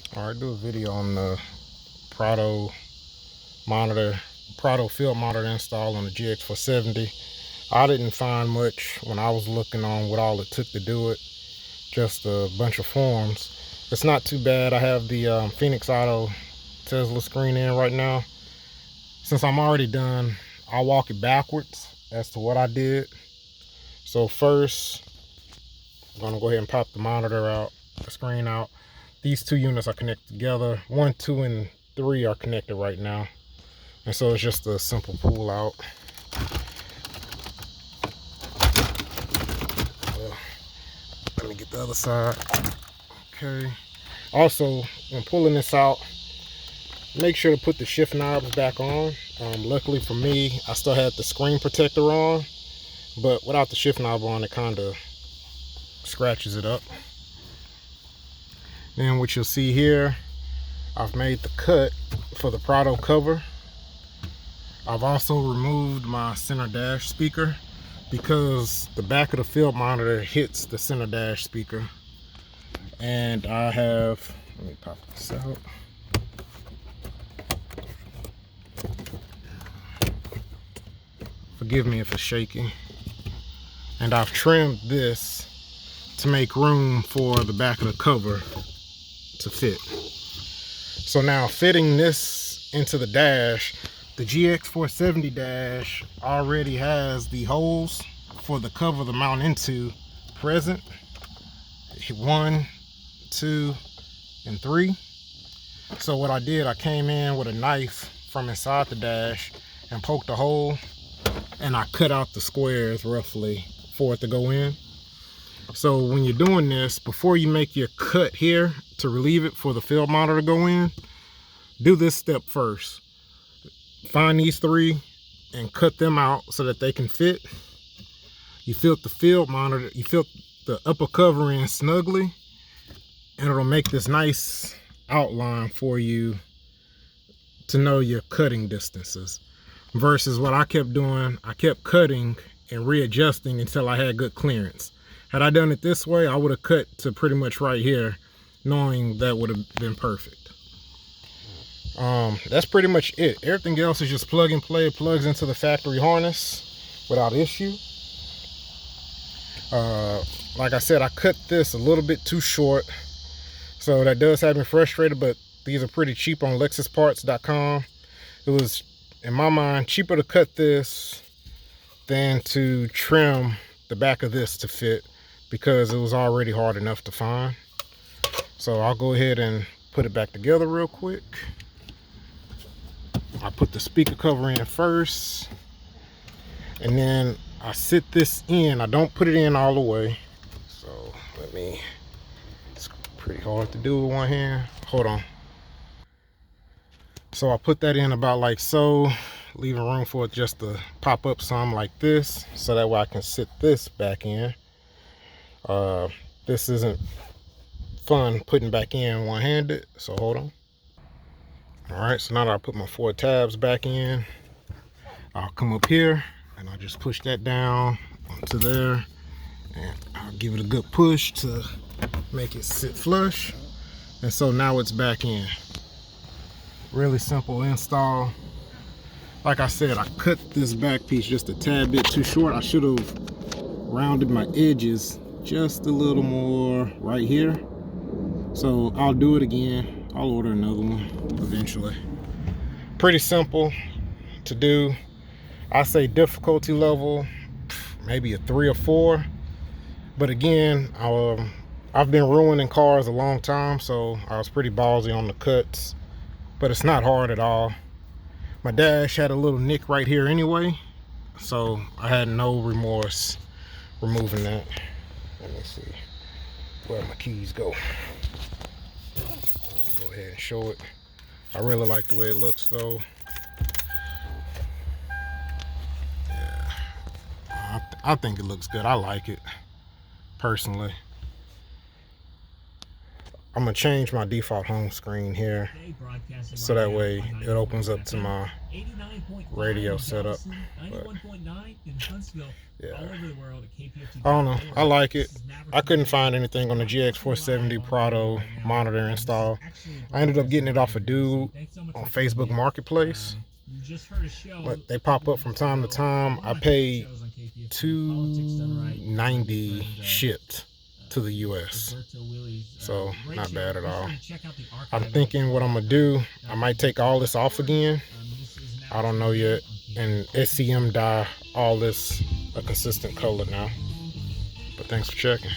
Alright, do a video on the Prado monitor, Prado field monitor install on the GX470. I didn't find much when I was looking on what all it took to do it. Just a bunch of forms. It's not too bad. I have the Phoenix Auto Tesla screen in right now. Since I'm already done, I'll walk it backwards as to what I did. So first, I'm gonna go ahead and pop the monitor out, the screen out. These two units are connected together. 1, 2, and 3 are connected right now. And so it's just a simple pull out. Let me get the other side. Okay. Also, when pulling this out, make sure to put the shift knobs back on. Luckily for me, I still had the screen protector on, but without the shift knob on, it kind of scratches it up. Then what you'll see here, I've made the cut for the Prado cover. I've also removed my center dash speaker because the back of the field monitor hits the center dash speaker. And I have, let me pop this out. Forgive me if it's shaky. And I've trimmed this to make room for the back of the cover to fit. So now fitting this into the dash, the GX470 dash already has the holes for the cover to mount into present. 1, 2, and 3. So what I did, I came in with a knife from inside the dash and poked a hole, and I cut out the squares roughly for it to go in. So when you're doing this, before you make your cut here to relieve it for the field monitor to go in, do this step first. Find these 3 and cut them out so that they can fit. You fit the field monitor, you fit the upper cover in snugly, and it'll make this nice outline for you to know your cutting distances. Versus what I kept doing, I kept cutting and readjusting until I had good clearance. Had I done it this way, I would have cut to pretty much right here, knowing that would have been perfect. That's pretty much it. Everything else is just plug and play. It plugs into the factory harness without issue. Like I said, I cut this a little bit too short, so that does have me frustrated, but these are pretty cheap on lexusparts.com. It was, in my mind, cheaper to cut this than to trim the back of this to fit, because it was already hard enough to find. So I'll go ahead and put it back together real quick. I put the speaker cover in first, and then I sit this in. I don't put it in all the way. So it's pretty hard to do with one hand. Hold on. So I put that in about like so, leaving room for it just to pop up some like this, so that way I can sit this back in. This isn't fun putting back in one-handed, so hold on. All right, so now that I put my 4 tabs back in, I'll come up here and I'll just push that down onto there, and I'll give it a good push to make it sit flush. And so now it's back in. Really simple install. Like I said, I cut this back piece just a tad bit too short. I should have rounded my edges just a little more right here. So I'll do it again. I'll order another one eventually. Pretty simple to do. I say difficulty level, maybe a 3 or 4. But again, I've been ruining cars a long time, so I was pretty ballsy on the cuts. But it's not hard at all. My dash had a little nick right here anyway, so I had no remorse removing that. Let me see where my keys go. I'll go ahead and show it. I really like the way it looks though. Yeah, I think it looks good. I like it personally. I'm gonna change my default home screen here so that way it opens up to my radio setup. But yeah, I don't know, I like it. I couldn't find anything on the GX470 Prado monitor install. I ended up getting it off a dude on Facebook Marketplace, but they pop up from time to time. I paid $290 shipped to the US, so not bad at all. I'm thinking what I'm gonna do, I might take all this off again, I don't know yet, and SCM dye all this a consistent color now. But thanks for checking.